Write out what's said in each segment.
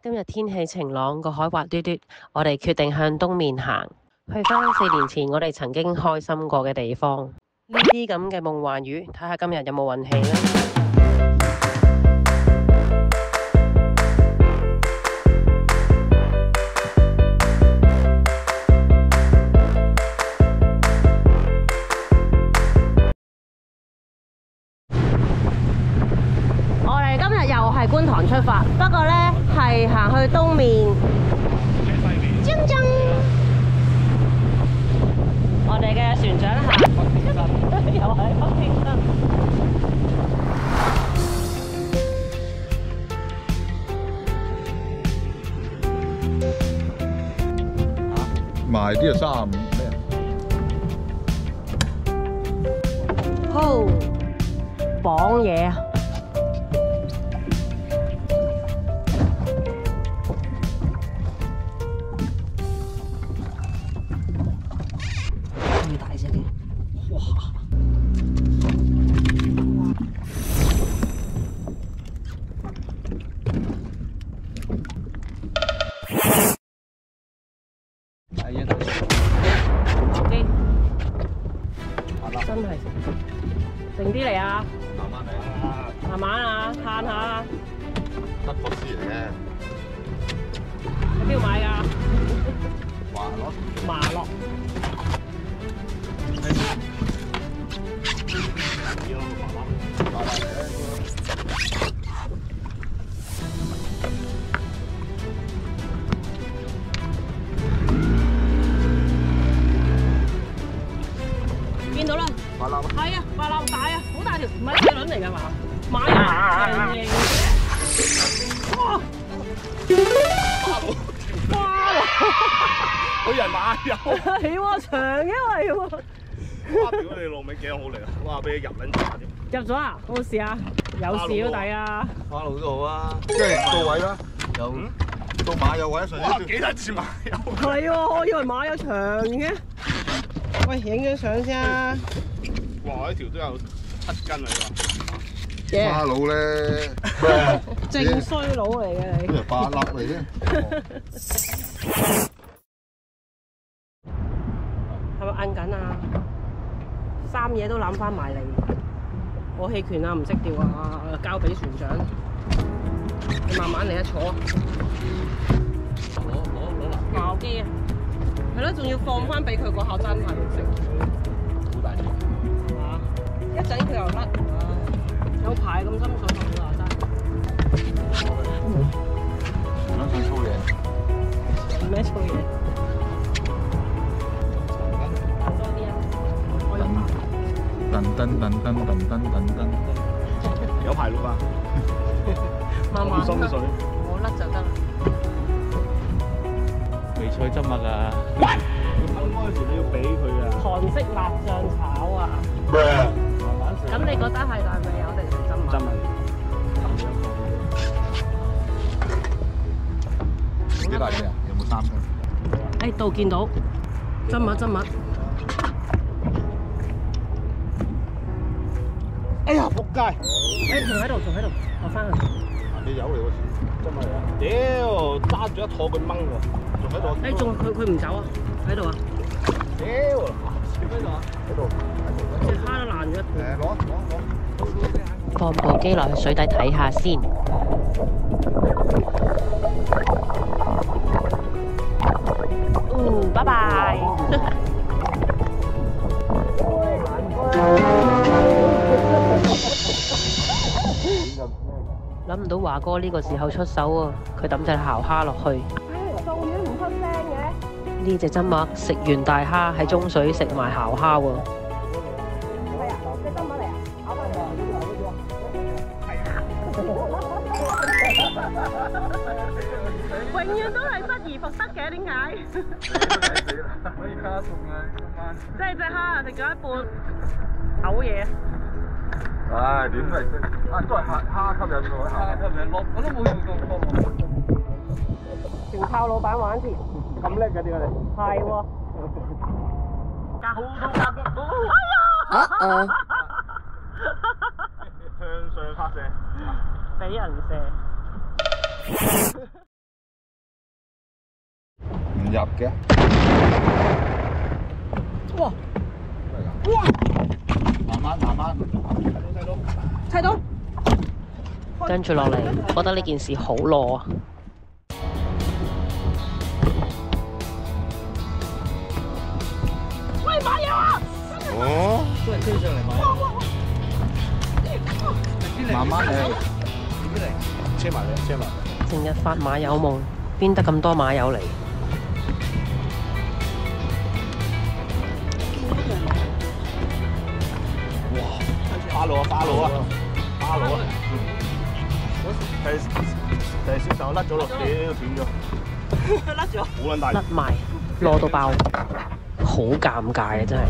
今日天氣晴朗，個海滑嘟嘟，我哋決定向東面行，去返4年前我哋曾經開心過嘅地方。呢啲咁嘅夢幻魚，睇下今日有冇運氣啦。我哋今日又係觀塘出發，不過呢係行去東面。我哋嘅船長行，又係北極星。埋啲就35咩？好，綁嘢啊！最大隻嘅，哇！係啊，真係靜啲嚟啊！慢慢嚟，慢慢啊，嘆下啊！德國師嚟嘅，喺邊度買㗎？華咯，麻樂。見到啦，華納係啊，白鱲大啊，好大條，唔係車輪嚟㗎嘛？馬人型嘅，哇！花喎，好人馬友，係喎，長嘅係喎。哇！屌你老味幾好嚟啊！哇！俾你入撚茶添，入咗啊？有冇事啊？有小弟啊！花路都好啊，即係到位啦，又到馬有位上哇！啲。幾多次馬友？係喎，我以為馬有長嘅。喂，影張相先啊！哇！呢條都有7斤啊！花佬咧，正衰佬嚟嘅你。呢係8粒嚟嘅。係咪摁緊啊？三嘢都攬翻埋嚟。我棄權啊，唔識調啊，交俾船長。你慢慢嚟一坐。攞爆機啊！係咯，仲要放翻俾佢嗰下真係唔識。好大隻。啊！一陣佢又甩。有排咁深水同佢話齋。想上粗嘢。咩粗嘢？多啲啊！我有有排碌啊！慢慢深水，冇甩就得啦。微菜汁物啊！啱嗰陣時你要俾佢啊！韓式辣醬炒啊！慢慢食。咁你覺得係大味有定係真真物？幾大隻啊？有冇3斤？誒，度見到真物真物。哎呀！仆街！誒，仲喺度，仲喺度，我翻去。你有嚟喎，真係啊！屌，揸住一坨佢掹喎，仲喺度。誒，仲佢唔走啊？喺度啊？屌，喺度啊！喺度。隻蝦都爛咗一半。攞。放部機落去水底睇下先。拜拜。諗唔到華哥呢個時候出手喎，佢抌隻蠔蝦落去。送魚唔出聲嘅。呢隻真麥食完大蝦喺中水食埋蠔蝦喎。係啊，隻真物嚟啊！咬翻嚟。永遠都係失而復得嘅，點解？可以加餸啊！即係隻蝦食咗一半，嘔嘢。唉，點都係識。都係蝦吸引喎，蝦吸引。我都冇用過喎。全靠老闆玩錢。咁叻嘅點解你？係喎。向上發射，俾人射。入嘅。哇！哇！慢慢慢慢，睇到。跟住落嚟，覺得呢件事好攞啊！喂，買嘢啊！哦，都係推上嚟買。慢慢嚟。車埋嚟，車埋。成日發馬友夢，邊得咁多馬友嚟？哇！花路啊，花路啊，花路啊！第時就甩咗落，屌斷咗，甩咗。好撚大。甩埋，攞到爆，好尷尬啊！真係。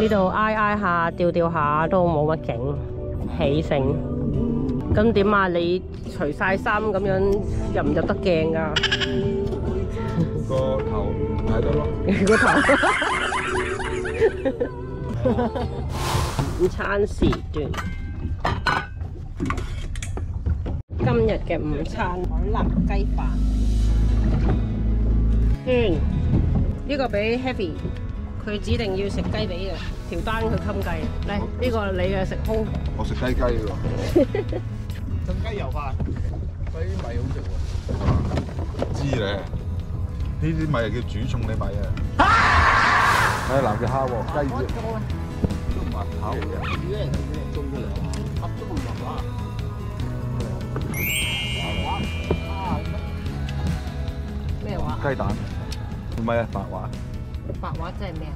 呢度挨挨下、吊下都冇乜景，起繩。咁點啊？你除晒衫咁樣入唔入得鏡㗎？個頭睇到咯。個頭。午餐時段，今日嘅午餐海南雞飯。呢個俾 Happy， 佢指定要食雞髀嘅，條單佢襟計。嚟，呢個你嘅食空。我食雞雞喎。燉雞油飯，雞米好食喎。知咧，呢啲米係叫煮餸嘅米啊。係南極蝦喎，雞翼。都唔係炒嘅。種出嚟，合咗咁耐啊！咩話？雞蛋，唔係啊，白話。白話即係咩啊？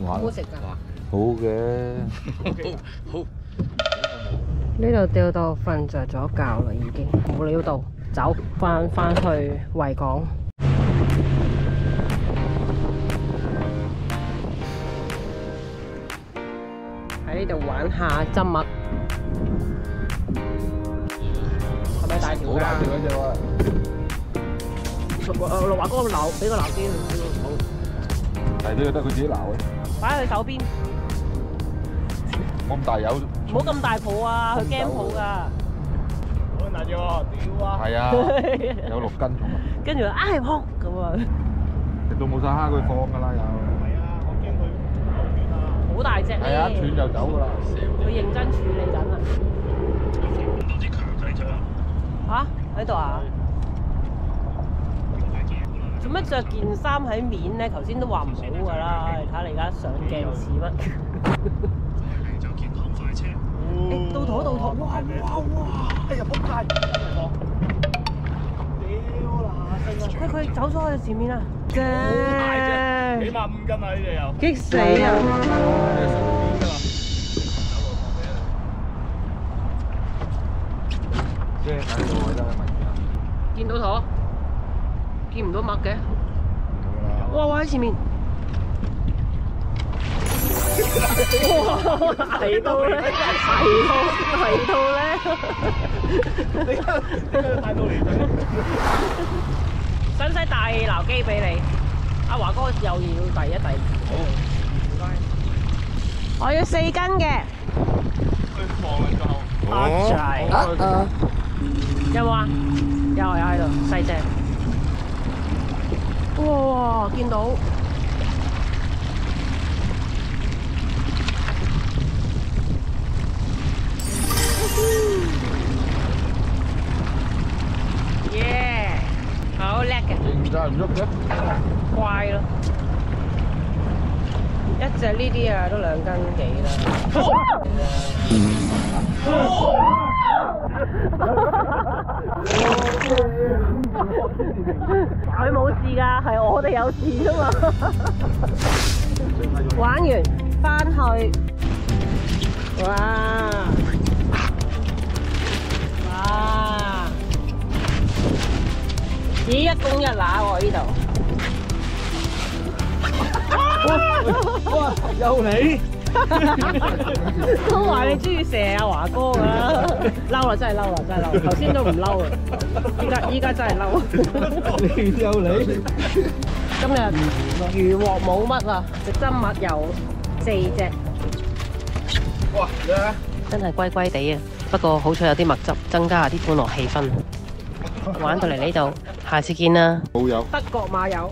好好食㗎。好嘅。好。呢度吊到瞓着咗覺啦，已經冇料到，走翻去維港。喺呢度玩下針麥，係咪大條㗎？好大條嗰隻喎。六華哥鬧，俾個鬧先。好，大啲就得佢自己鬧嘅。擺喺佢手邊，冇咁大有。唔好咁大抱啊！佢驚抱㗎。好大隻喎，屌啊！係啊，有6斤重啊。跟住話撲咁啊！食到冇晒蝦佢放㗎啦又。係啊，我驚佢斷啊！好大隻係啊，咧，斷就走㗎啦。佢認真處理緊啊！到啲強仔出啊！嚇喺度啊！做乜着件衫喺面咧？頭先都話唔好㗎啦！你睇下你而家上鏡似乜？就健康快車。到肚！哇！哎呀，仆街！屌嗱，佢走咗去前面啦！正，好大隻，起碼5斤啊！呢隻又。激死啊！即係睇到我真係問㗎。見到舵，見唔到麥嘅。哇！喺前面。哇！係到咧，係到咧。點解帶到嚟啫？使唔使帶撈機俾你？阿華哥又要遞一遞。好。我要4斤嘅。佢放啦就。阿仔。有冇啊？有喺度，細隻。哇！見到。耶！好叻嘅。認真唔喐嘅。乖咯。一隻呢啲啊，都2斤幾啦。佢冇事㗎，係我哋有事啫嘛。玩完返去，哇！哇！咦，1公1乸喎呢度。哇！又嚟！都話你中意射阿華哥㗎啦，嬲啦，真係嬲啦，真係嬲！頭先都唔嬲啊，依家真係嬲。你又嚟！今日漁獲冇乜啊，隻針麥有4隻。哇！真係乖乖地啊，不過好彩有啲麥汁，增加下啲歡樂氣氛。玩到嚟呢度，下次見啦。冇有。德國馬友。